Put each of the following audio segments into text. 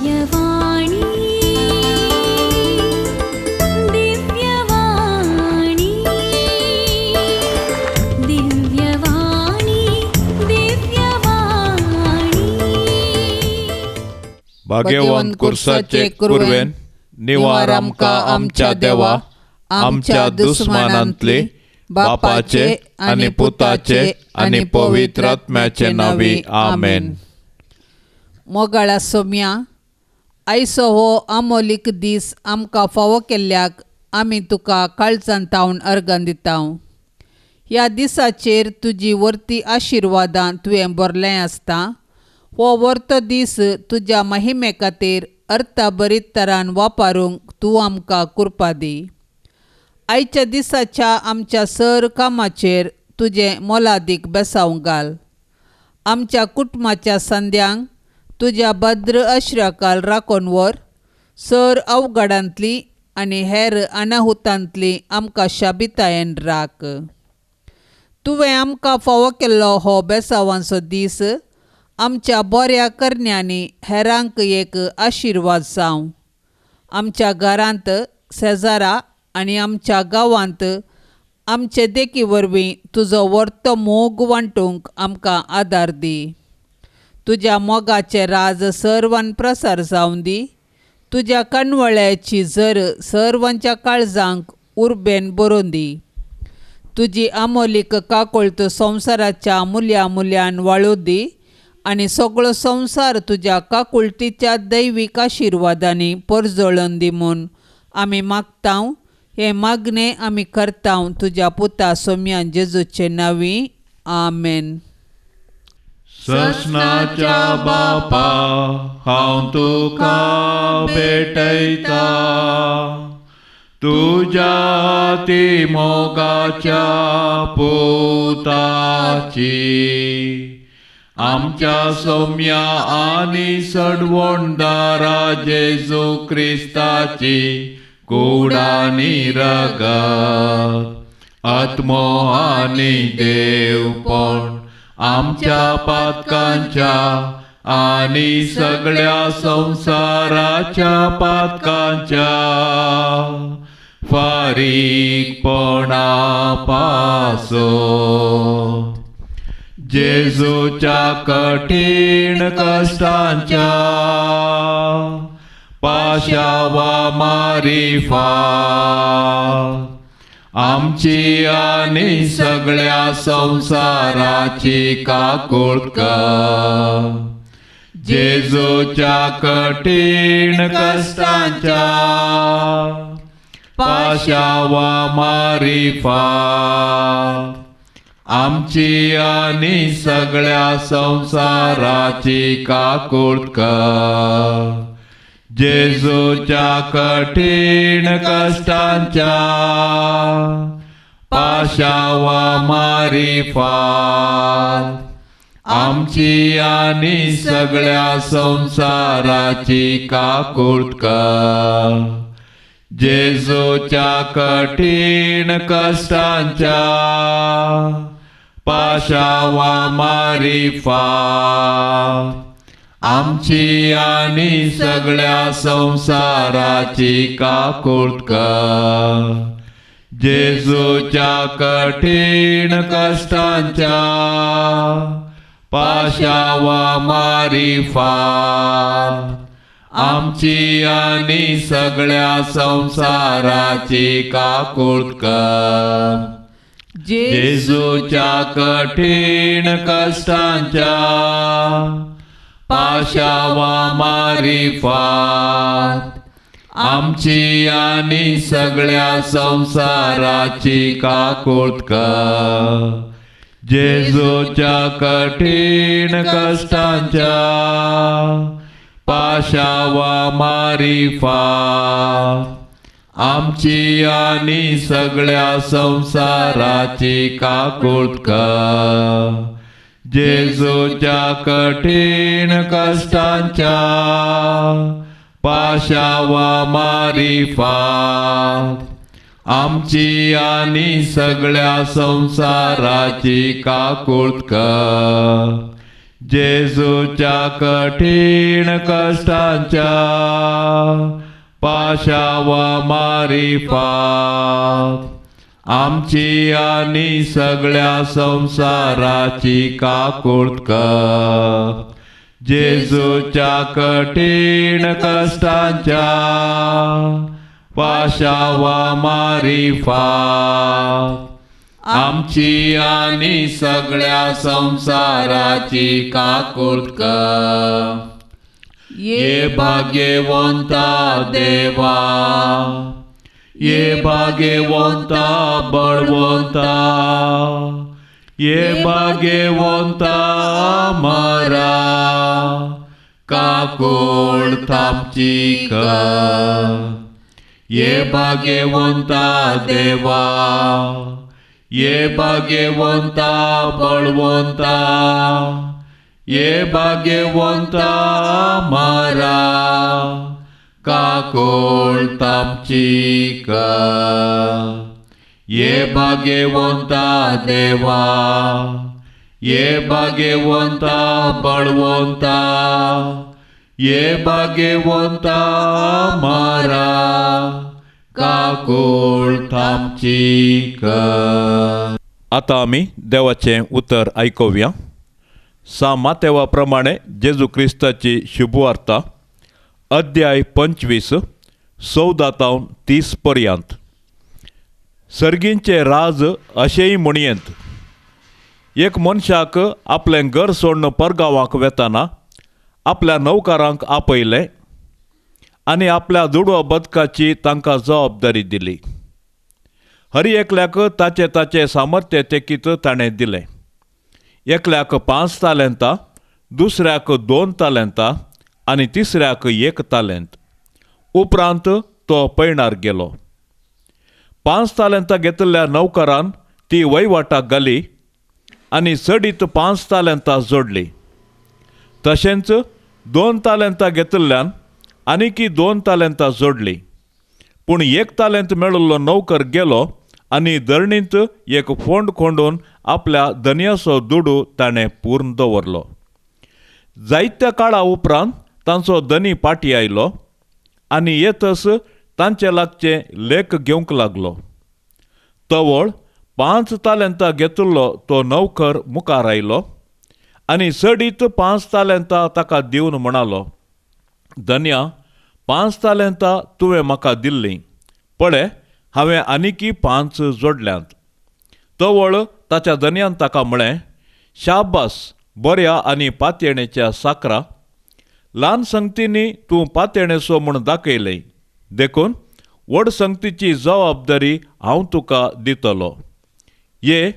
दिव्यवाणी दिव्यवाणी दिव्यवाणी दिव्यवाणी भाग्यवान कुर्साचे कुरवेन निवार आमकां आमच्या देवा आमच्या दुस्मानांतली बापाचे आनी पुताचे आनी पवित्र आत्म्याचे नावी आमेन. मोगाळा सोम्या, आयचो हो आमोलीक दीस आमकां फावो केल्ल्याक आमी तुका काळजांतावन अर्गां दिता. ह्या दिसाचेर तुजी वर्ती आशिर्वादां तुवें भरलें आसता. हो वर्तो दीस तुज्या महिमे खातीर अर्थबरीत तरान वापरूंक तूं आमकां कृपा दी. आयच्या दिसाच्या आमच्या सर कामाचेर तुजें मोलादीक बेसांव घाल. आमच्या कुटुंबाच्या संद्यांक तुज्या भद्र आश्र्याखाल राखून व्हर. सर अवघडांतली आनी हेर अनाहुतांतली आमकां शाबितायेन राख. तुवें आमकां फावो केल्लो हो बेसांवाचो दीस आमच्या बऱ्या करण्यांनी हेरांक एक आशिर्वाद जावं. आमच्या घरांत, शेजारा आनी आमच्या गांवांत आमचे देखी वरवीं तुजो वर्तो मोग वांटूंक आमकां आदार दी. तुज्या मोगाचें राज सर्वान प्रसार जावं दी. तुज्या कणवळ्याची झर सर्वांच्या काळजांक उर्बेन बरोवन दी. तुजी आमोलीक काकूळत संवसाराच्या मुल्यान वाळू दी आनी सगळो संवसार तुज्या काकुळटीच्या दैवीक आशिर्वादांनी परजळून दी म्हूण आमी मागतांव. हे मागणें आमी करतांव तुज्या पुता सोम्या जेजूचे नांवी. आमेन. सस्नाच्या बापा हांव तुका भेटयता. तुज्या ती मोगाच्या पुताची आमच्या सोम्या आनी सडवणदारा जेजू क्रिस्ताची कुडानी रगत आत्मो आनी देवपण आमच्या पातकांच्या आनी सगळ्या संवसाराच्या पातकांच्या फारीकपणा पासो जेजूच्या कठीण कश्टांच्या पाशावा मारिफात आमची आनी सगळ्या संवसाराची काकूळट कर. जेजूच्या कठीण कश्टांच्या पाशावा मारिफात आमची आनी सगळ्या संवसाराची काकूळट कर. जेजूच्या कठीण कश्टांच्या पाशावा मारिफात आमची आनी सगळ्या संवसाराची काकूळट कर. जेजूच्या कठीण कश्टांच्या पाशावा मारिफात आमची आनी सगळ्या संवसाराची काकूळट कर. जेजूच्या कठीण कश्टांच्या पाशावा मारिफात आमची आनी सगळ्या संवसाराची काकूळट कर. जेजूच्या कठीण कश्टांच्या पाशावा मारिफात आमची आनी सगळ्या संवसाराची काकूळट कर. जेजूच्या कठीण कश्टांच्या पाशावा मारिफात आमची आनी सगळ्या संवसाराची काकूळट कर. जेजूच्या कठीण कश्टांच्या पाशावा मारिफात आमची आनी सगळ्या संवसाराची काकूळट कर. जेजूच्या कठीण कष्टांच्या पाशावा मारिफात आमची आणि सगळ्या संसाराची काकूळत कर. जेजूच्या कठीण कष्टांच्या पाशावा मारिफात आमची आणि सगळ्या संसाराची काकूळत कर. ये भाग्यवंता देवा, ये भाग्यवंता बळवंता, ये भाग्यवंता मरा काकूळत आमची कर. ये भाग्यवंता देवा, ये भाग्यवंता बळवंता, ये भाग्यवंता मरा काकूळत आमची कर. ये भाग्यवंता देवा, ये भाग्यवंता बळवंता, ये भाग्यवंता मरा काकूळत आमची कर. आता आम्ही देवाचे उतर ऐकूया. मातेवाप्रमाणे जेजू ख्रिस्ताची शुभवार्ता अध्याय 25 14 ते 30 पर्यंत. सर्गींचे राज अशेंय म्हणयेंत. एक मनशाक आपलें घर सोडून परगांवाक वेताना आपल्या नौकारांक आपयलें आनी आपल्या दुडवा बदकाची तांकां जबाबदारी दिली. हर एकल्याक ताचे ताचे सामर्थ्य तेकीत ताणें दिलें. एकल्याक 5 तालेंतां, दुसऱ्याक 2 तालेंतां आनी तिसऱ्याक 1 तालेंत. उपरांत तो पैणार गेलो. 5 तालेंतां घेतिल्ल्या नौकरान ती वयवाटाक घाली आनी सडीत 5 तालेंतां जोडली. तशेंच 2 तालेंतां घेतिल्ल्यान आनीकी 2 तालेंतां जोडली. पूण 1 तालेंत मेळिल्लो नौकर गेलो आनी धरणींत एक फोंड खोंडून आपल्या धन्याचो दुडू ताणें पूर्ण दवरलो. जायत्या काळा उपरांत तांचो धनी पाटी आयलो आनी येतस तांचे लागचे लेख घेवंक लागलो. तवळ 5 तालेंतां घेतिल्लो तो नौकर मुखार आयलो आनी सडीत 5 तालेंतां ताका दिवन म्हणालो, धन्या, 5 तालेंतां तुवें म्हाका दिल्लीं. पळय, हांवें आनीकी 5 जोडल्यांत. तवळ ताच्या धन्यान ताका म्हळें, शाबास, बऱ्या आनी पातयणेच्या साकरा. ल्हान संगतींनी तूं पातयणेचो म्हूण दाखयलें. देखून व्हड संगतीची जबाबदारी हांव तुका दितलो. ये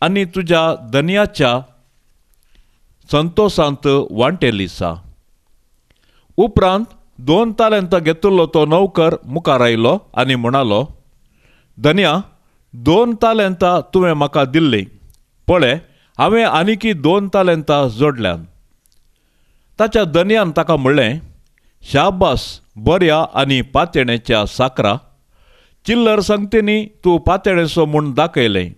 आनी तुज्या धन्याच्या संतोशांत वांटेली सा. उपरांत 2 तालेंतां घेतिल्लो तो नौकर मुखार आयलो आनी म्हणालो, धन्या, 2 तालेंतां तुवें म्हाका दिल्लीं. पळय, हांवें आनीकी 2 तालेंतां जोडल्यांत. ताच्या धन्यान ताका म्हणलें, शाबास, बऱ्या आनी पातयणेच्या साकरा. चिल्लर संगतींनी तूं पातयणेचो म्हूण दाखयलें.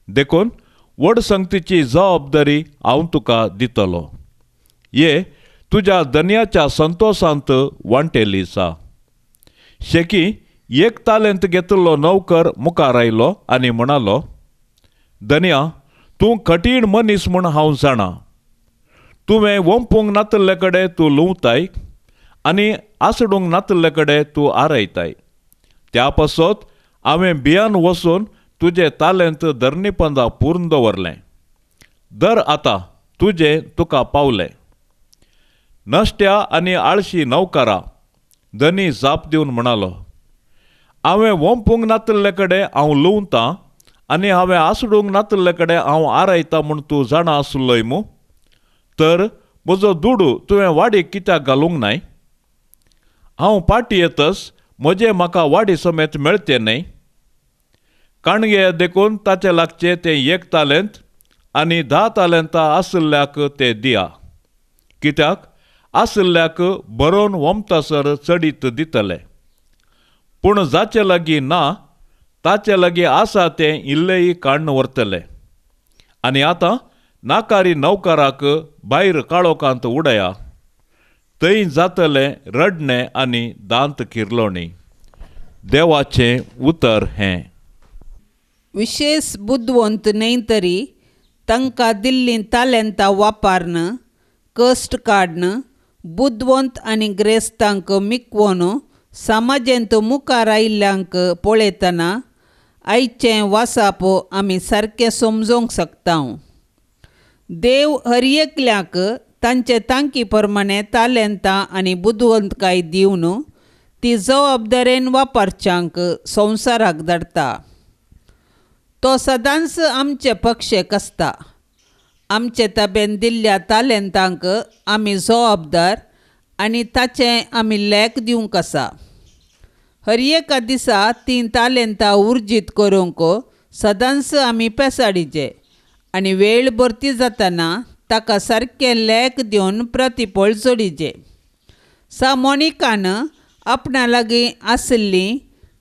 देखून व्हड संगतीची जबाबदारी हांव तुका दितलो. ये तुज्या धन्याच्या संतोशांत वांटेली सा. शेकी 1 तालेंत घेतिल्लो नौकर मुखार आयलो आनी म्हणालो, धन्या, तूं कठीण मनीस म्हूण हांव जाणां. तुवें वंपूंक नातिल्ले कडेन तूं लुंवताय आनी आसडूंक नातिल्ले कडेन तूं आरयताय. त्या पासत हांवें बियान वचून तुजें तालेंत धरणीपंदा पूर्ण दवरलें. दर आतां तुजें तुका पावलें. नश्ट्या आनी आळशी नौकारा, धनी जाप दिवन म्हणालो, हांवें वंपूंक नातिल्ले कडेन हांव लुंवतां आनी हांवें आसडूंक नातिल्ले कडेन हांव आरयतां म्हूण तूं जाणा आसलोय मू. तर म्हजो दुडू तुवें वाडीक कित्याक घालूंक नाय? हांव पाटी येतस म्हजें म्हाका वाडी समेत मेळचें न्हय. काणगे देखून ताचे लागचें तें 1 तालेंत आनी 10 तालेंतां आसल्याक ते दिया. कित्याक आसल्याक बरोवन वमतासर चडीत दितले. पूण जाचे लागीं ना ताचे लागीं आसा तें इल्लेय काडून व्हरतले. आनी आतां नाकारी नौकाराक भायर काळोखांत उडया. थंय जातलें रडणें आनी दांत किर्लोणी. देवाचें उतर हें. विशेष बुद्धवंत न्हय तरी तांकां दिल्लीं तालेंतां वापरन कश्ट काडन बुद्धवंत आनी ग्रेस्तांक मिकवून समाजेंत मुखार आयिल्ल्यांक पळयतना आयचें वासाप आमी सारकें समजूंक शकता. देव हर एकल्याक तांचे तांकी प्रमाणें तालेंतां आनी बुद्धवंतकाय दिवन ती जबाबदारेन वापरच्यांक संवसाराक धाडटा. तो सदांच आमचे पक्षेक आसता. आमचे ताब्यान दिल्ल्या तालेंतांक आमी जबाबदार आनी ताचें आमी लेख दिवंक आसा. हर एका दिसा तीं तालेंतां उर्जीत करूंक सदांच आमी पेसाडीचे आनी वेळ भरती जातना ताका सारकें लेख दिवन प्रतिफळ जोडीचे. मोनिकान आपणा लागीं आशिल्लीं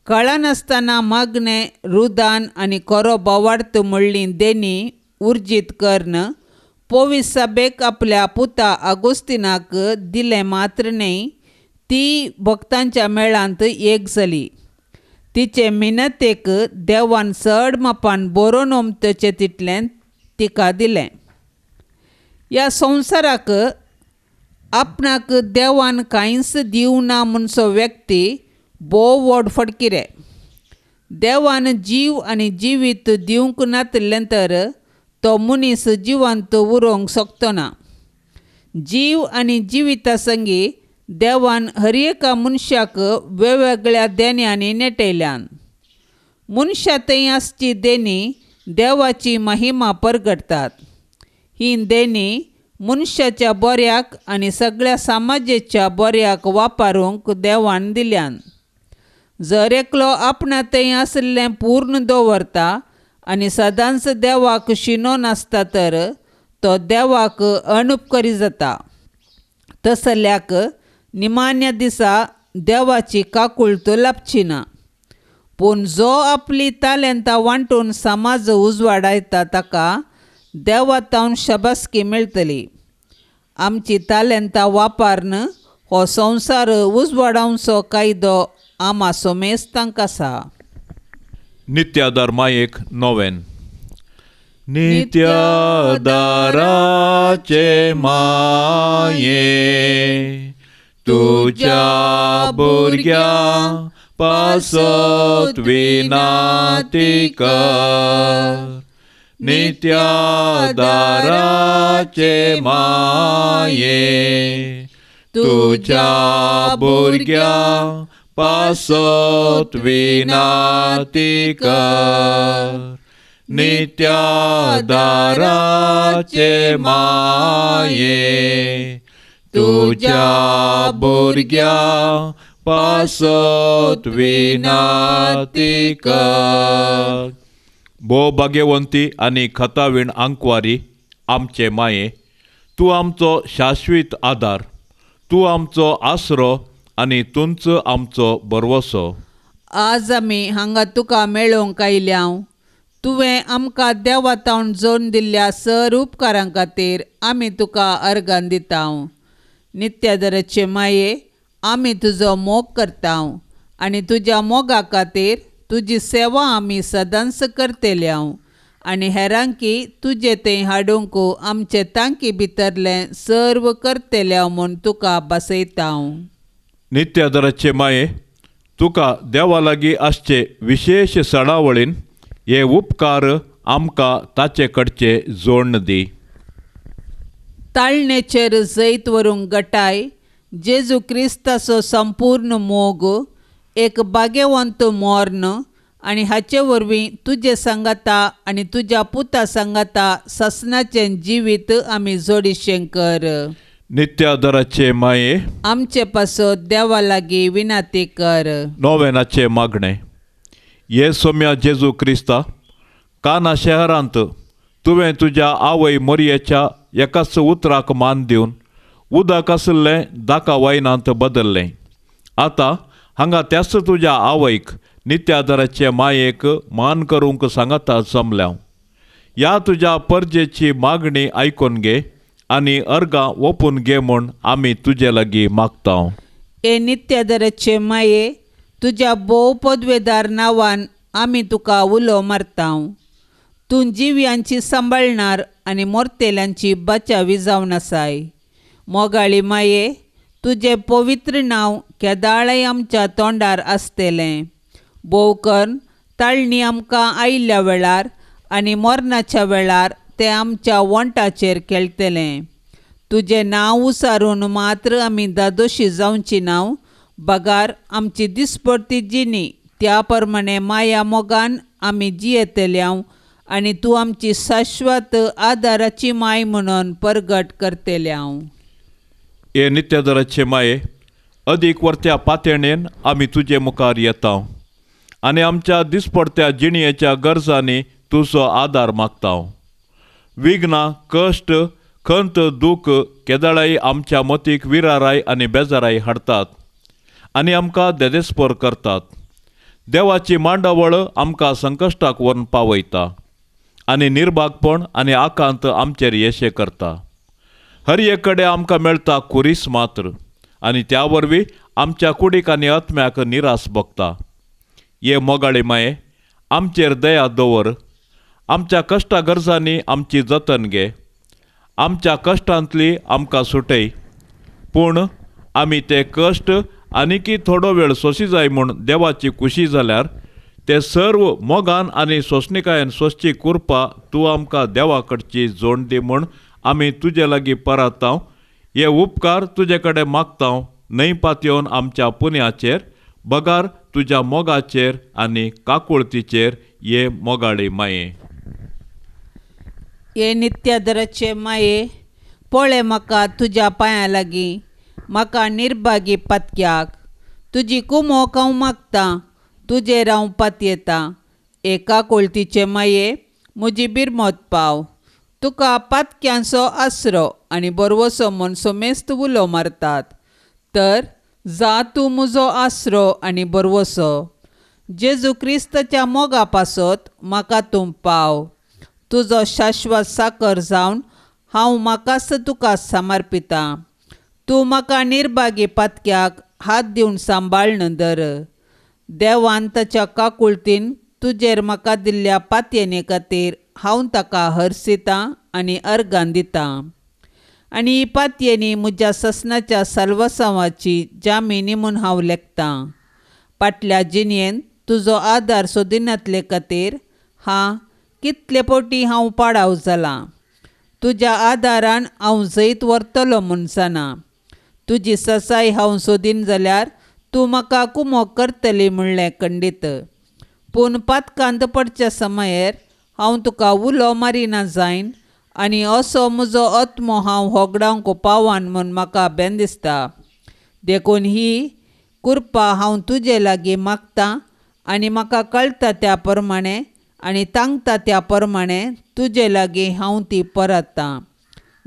कळनासतना मागणें रुदान आनी खरो बोवार्थ म्हणलीं देणी उर्जीत करन पोवीस सभेक आपल्या पुता आगोस्तिनाक दिलें मात्र न्हय, ती भक्तांच्या मेळांत एक जाली. तिचे मिनतेक देवान चड मापान बरोवन ओमतचें तितलें तिका दिलें. ह्या संवसाराक आपणाक देवान कांयच दिवना म्हणसो व्यक्ती भोव व्हड फटकिरे. देवान जीव आनी जिवीत दिवंक नातलें तर तो मनीस जिवंत उरोवंक शकतो ना. जीव आनी जिविता संगी देवान हर एका मनशाक वेगवेगळ्या देण्यांनी नेटयल्यान. मनशा थंय आसची देणी देवाची महिमा परगटतात. ही देणी मनशाच्या बऱ्याक आनी सगळ्या समाजाच्या बऱ्याक वापरूंक देवान दिल्यान. जर एकलो आपणा थंय आसलें पूर्ण दवरता आनी सदांच देवाक शिनो नासता तर तो देवाक अनुपकारी जाता. तसल्याक निमाण्या दिसा देवाची काकुळट लाभची ना. पूण जो आपली तालेंतां वांटून समाज उजवाडायता ताका देवातावन शबासकी मेळटली. आमची तालेंतां वापरन हो संवसार उजवाडावचो कायदो आमाचो मेस्तांक आसा. नित्यादार मायेक नोवेन. नित्यादाराचे माये तुझ्या भुरग्या पासत विनाती कर. नित्यादाराचे माये तुझ्या भुरग्या पासत विनाती कर. नित्यादाराचे माये तुझ्या भुरग्या पासत विनाती कर. भोव भाग्यवंती आनी खतावीण आंकवारी आमचे माये, तूं आमचो शाश्वीत आदार. तूं आमचो आसरो आनी तुंच आमचो बरवसो. आज आमी हांगा तुका मेळोवंक आयल्याव. तुवें आमकां देवातावन जोडून दिल्ल्या सर उपकारां खातीर आमी तुका अर्गां दितां. नित्यादाराचे माये, आमी तुजो मोग करतां आनी तुज्या मोगा खातीर तुजी सेवा आमी सदांच करतल्यांव आनी हेरांकी तुजे थंय हाडूंक आमचे तांकी भितरलें सर्व करतल्यांव म्हूण तुका बसयतां. नित्यादाराचे माये, तुका देवा लागीं आसचे विशेश सणावळीन हे उपकार आमकां ताचे कडचे जोडण दी. ताळणेचेर जैत व्हरूंक गटाय जेजू क्रिस्ताचो संपूर्ण मोग, एक भाग्यवंत मोर्न आनी हाचे वरवीं तुजे सांगाता आनी तुज्या पुता सांगाता ससनाचें जिवीत आमी जोडिशें कर. नित्यादाराचे माये, आमचे पासत देवा लागीं विनाती कर. नोवेनाचे मागणें. ये सोम्या जेजू क्रिस्ता, काना शहरांत तुवें तुज्या आवय मोरयेच्या एकाच उतराक मान दिवन उदक आसलें दाका वायनांत बदल्लें. आतां हांगा त्याच तुज्या आवयक नित्यादाराचे मायेक मान करूंक सांगता जमल्याव. ह्या तुज्या परजेची मागणी ऐकून घे आनी अर्गां ओपून घे म्हूण आमी तुजे लागीं मागतां. ए नित्यादराचे माये, तुज्या भोव पदवेदार नांवान आमी तुका उलो मारतां. तूं जिव्यांची सांबाळणार आनी मोरतेल्यांची बचावी जावन आसाय. मोगाळी माये, तुजें पवित्र नांव केदाळय आमच्या तोंडार आसतलें. बोवकर्न ताळणी आमकां आयिल्ल्या वेळार आनी मरणाच्या वेळार तें आमच्या वंटाचेर खेळटलें. तुजें नांव उसारून मात्र आमी दादोशी जावची नांव. बगार आमची दिसपडटी जिणी त्या प्रमाणे माया मोगान आमी जियेतल्यांव आनी तूं आमची शाश्वत आदाराची माय म्हणून परगट करतल्यांव. हे नित्यादराचे माये, अदीक वर्त्या पातयणेन आमी तुजे मुखार येतां आनी आमच्या दिसपडत्या जिणयेच्या गरजांनी तुजो आदार मागतां. विघ्नां, कश्ट, खंत, दूख केदाळाय आमच्या मतीक विराराय आनी बेजाराय हाडटात आनी आमकां देदेस्पर करतात. देवाची मांडावळ आमकां संकश्टाक व्हरून पावयता आनी निर्भागपण आनी आकांत आमचेर येशे करता. हर एक कडेन आमकां मेळटा कुरीस मात्र आनी त्या वरवीं आमच्या कुडीक आनी आत्म्याक निरास भोगता. हे मोगाळी माये, आमचेर दया दवर. आमच्या कश्टा गरजांनी आमची जतन घे. आमच्या कश्टांतली आमकां सुटय. पूण आमी ते कश्ट आनीकी थोडो वेळ सोंसी जाय म्हूण देवाची खुशी जाल्यार ते सर्व मोगान आनी सोंसणिकायेन सोंसची कुरपा तूं आमकां देवा कडची जोड दी म्हूण आमी तुजे लागीं परतांव. हे उपकार तुजे कडेन मागतां, न्हय पातयेवन आमच्या पुण्याचेर, बगार तुज्या मोगाचेर आनी काकुळतीचेर. हे मोगाळी माये. हे नित्यादराचे माये, पळय म्हाका तुज्या पांयां लागीं, म्हाका निर्भागी पातक्याक. तुजी कुमोक हांव मागतां, तुजेर हांव पातयेतां. एका कोळतीचे माये, म्हजी बिरमत पाव. तुका पातक्यांचो आसरो आनी बरवसो म्हूण सोमेस्त उलो मारतात. तर जा तूं म्हजो आसरो आनी बरवसो. जेजू क्रिस्ताच्या मोगा पासत म्हाका तूं पाव. तुजो शाश्वत साकर जावन हांव म्हाकाच तुका समर्पितां. तूं म्हाका निर्भागी पातक्याक हात दिवन सांबाळन धर. देवान ताच्या काकुळतीन तुजेर म्हाका दिल्ल्या पातयेने खातीर हांव ताका हरसितां आनी अर्गां दितां. आनी ही पातयेनी म्हज्या ससनाच्या साल्वासांवाची जामिनी म्हूण हांव लेखतां. फाटल्या जिणयेन तुजो आदार सोदिनातले खातीर कितले फावटी हांव पाडाव जालां. तुज्या आदारान हांव जैत व्हरतलो म्हूण जाणा. तुजी ससाय हांव सोदीन जाल्यार तूं म्हाका कुमोक करतली म्हणलें खंडीत. पूण पातकांत पडच्या समयार हांव तुका उलो मारिना जायन आनी असो म्हजो आत्मो हांव होगडावंक पावान म्हूण म्हाका बेन दिसता. देखून ही कुरपा हांव तुजे लागीं मागतां आनी म्हाका कळटा त्या प्रमाणे आनी तांगता त्या प्रमाणे तुजे लागीं हांव ती परतां.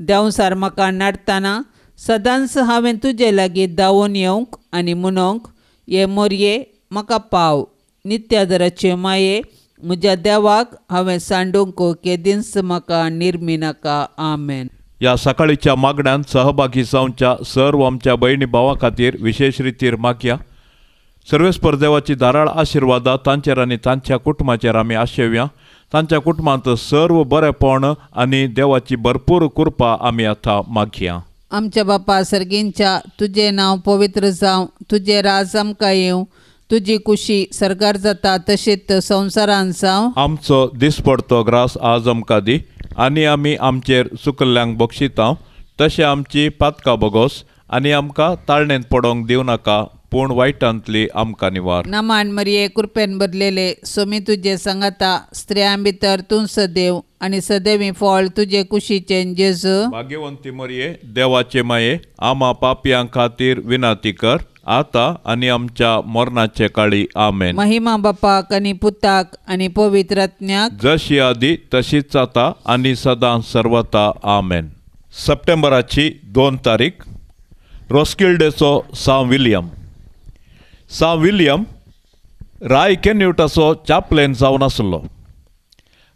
देंवसार म्हाका नडतना सदांच हांवें तुजे लागीं धांवून येवंक आनी म्हणोंक, हे मोरये म्हाका पाव. नित्यादराचे माये, म्हज्या देवाक हांवें सांडूंक केदींच म्हाका निर्मी नाका. आमेन. ह्या सकाळीच्या मागण्यांत सहभागी जावच्या सर्व आमच्या भयणी भावां खातीर विशेष रितीर मागया. सर्वेस्पर देवाची धाराळ आशिर्वादा तांचेर आनी तांच्या कुटुंबाचेर आमी आशेवया. तांच्या कुटुंबांत सर्व बरेपण आनी देवाची भरपूर कृपा आमी आतां मागया. आमच्या बापा सर्गींच्या, तुजें नांव पवित्र जावं, तुजें राज आमकां येवं, तुजी कुशी सरकार जाता तशीच संवसारांत जावं. आमचो दिसपडतो ग्रास आज आमकां दी आनी आमी आमचेर चुकल्ल्यांक बक्षितां. तशें आमची पातकां बोगोस आनी आमकां ताळणेंत पडोवंक दिवं नाका, पूण वायटांतली आमकां निवार. नमान मरिये, कृपेन भरलेले, सोमी तुजे सांगाता, स्त्रियां भितर तूं सदैव आनी सदैवी फळ तुजे कुशीचें जेजू. भाग्यवंती मरिये, देवाचे माये, आमा पापयां खातीर विनाती कर, आता आनी आमच्या मरणाचे काळी. आमेन. महिमा बापाक आनी पुताक आनी पवित्र आत्म्याक, जशी आदी तशीच आता आनी सदां सर्वता. आमेन. सप्टेंबराची 2 तारीख, रोस्किल्डेचो सांव विल्यम. सांव विल्यम राय कॅन्युटाचो चाप्लेन जावन आसलो.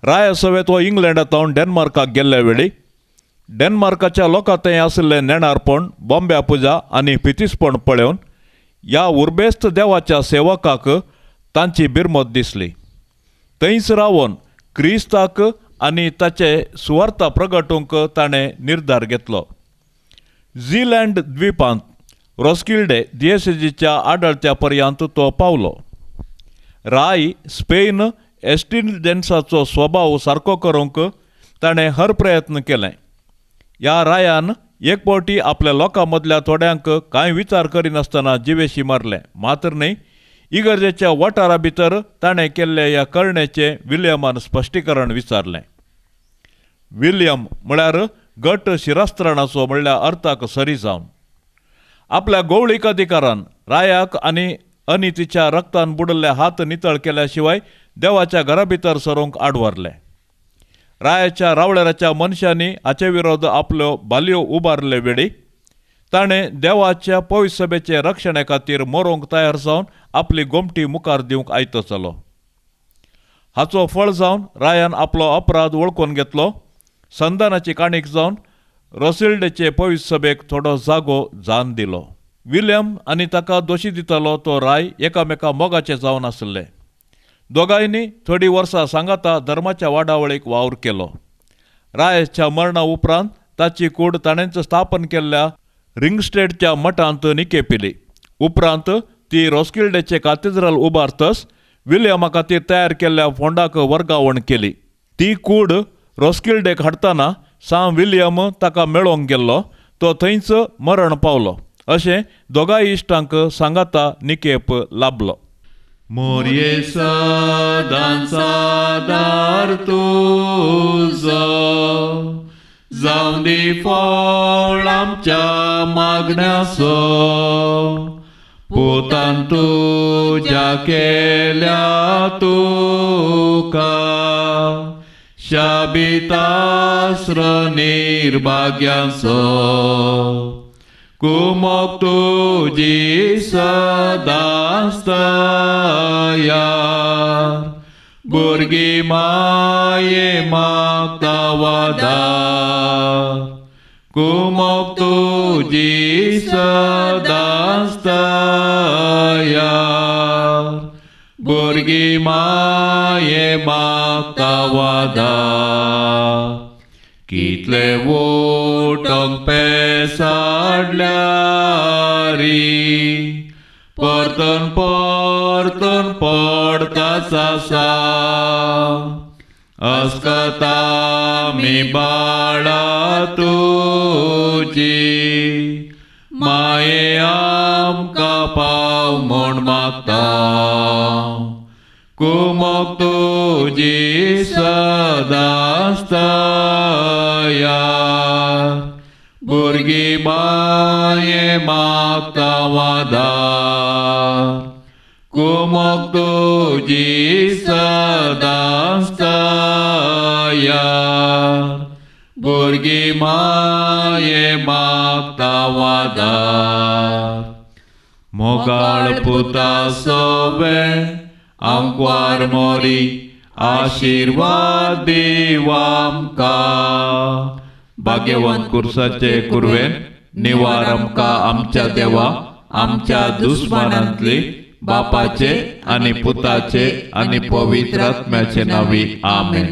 राय सवेत हो इंग्लंडांत डेन्मार्काक गेल्ल्या वेळी डेन्मार्काच्या लोकांतय आशिल्लें नेणारपण, बॉम्ब्या पुजा आनी पितीसपण पळोवन ह्या उर्बेस्त देवाच्या सेवकाक तांची बिरमत दिसली. थंयच रावन क्रिस्ताक आनी ताचे सुवार्थ प्रगटोवंक ताणें निर्धार घेतलो. झीलँड द्वीपांत रॉस्किल्डे दिएसेसीच्या आडळत्या पर्यंत तो पावलो. राय स्पेन एस्टिडेन्साचो स्वभाव सारको करूंक ताणें हर प्रयत्न केले. ह्या रायान एक फावटी आपल्या लोकां मदल्या थोड्यांक कांय विचार करिनासतना जिवेशी मारले. मात्र न्ही, इगर्जेच्या वाठारा भितर ताणें केल्ल्या ह्या करणेचें विल्यमान स्पश्टीकरण विचारलें. विल्यम म्हळ्यार गट शिरास्त्रणाचो म्हणल्यार अर्थाक सरी जावन आपल्या गवळीक अधिकारान रायाक आनी अनितीच्या रक्तान बुडल्ले हात नितळ केल्या शिवाय देवाच्या घरा भितर सरूंक आडवरले. रायाच्या रावळेराच्या मनशांनी हाचे विरोध आपल्यो बालयो उबारले वेळी ताणें देवाच्या पवित्र सभेचे रक्षणे खातीर मरोंक तयार जावन आपली गोमटी मुखार दिवंक आयतो चलो. हाचो फळ जावन रायान आपलो अपराध वळखून घेतलो. संदानाची काणीक जावन रॉस्किल्डेचे पवित्र सभेक थोडो जागो जान दिलो. विल्यम आनी ताका दोशी दितालो तो राय एकामेका मोगाचे जावन आसले. दोगांयनी थोडी वर्सां सांगाता धर्माच्या वाडावळीक वावर केलो. रायाच्या मरणा उपरांत ताची कूड ताणेंच स्थापन केल्ल्या रिंगस्टेडच्या मठांत निकेपिली. उपरांत ती रॉस्किल्डेचे काथेड्रल उबारतस विल्यमा खातीर तयार केल्ल्या फोंडाक वर्गावण केली. ती कूड रॉस्किल्डेक हाडटना सांव विल्यम ताका मेळोवंक गेल्लो. तो थंयच मरण पावलो. अशें दोगांय इश्टांक सांगाता निकेप लाभलो. मोरये सदां सादार तुजो जावं दी फळ आमच्या मागण्याचो पोतान तुज्या केल्या तुका शाबितास्र निर्भाग्याचो कुमोक तुजी सदांच तयार भुरगीं माये मागता वादार कुमोक तुजी सदांच तयार भुरगीं माये मागता वादार कितले वोटोंक पेसाडल्यारी परतून परतून पडताच आसा अस्कता मी बाळा तुजी माये आमकां पाव म्हूण मागता कुमोक तुजी सदांच तयार भुरगीं माये मागता वादार कुमोक तुजी सदांच तयार भुरगीं माये मागता वादार मोगाळ पुता सोवे आमकां मोरी आशिर्वाद दिव आमकां भाग्यवान कुर्साचे कुरवेन निवार आमकां आमच्या देवा आमच्या दुस्मानांतली बापाचे आनी पुताचे आनी पवित्र आत्म्याचे नांवी आमेन.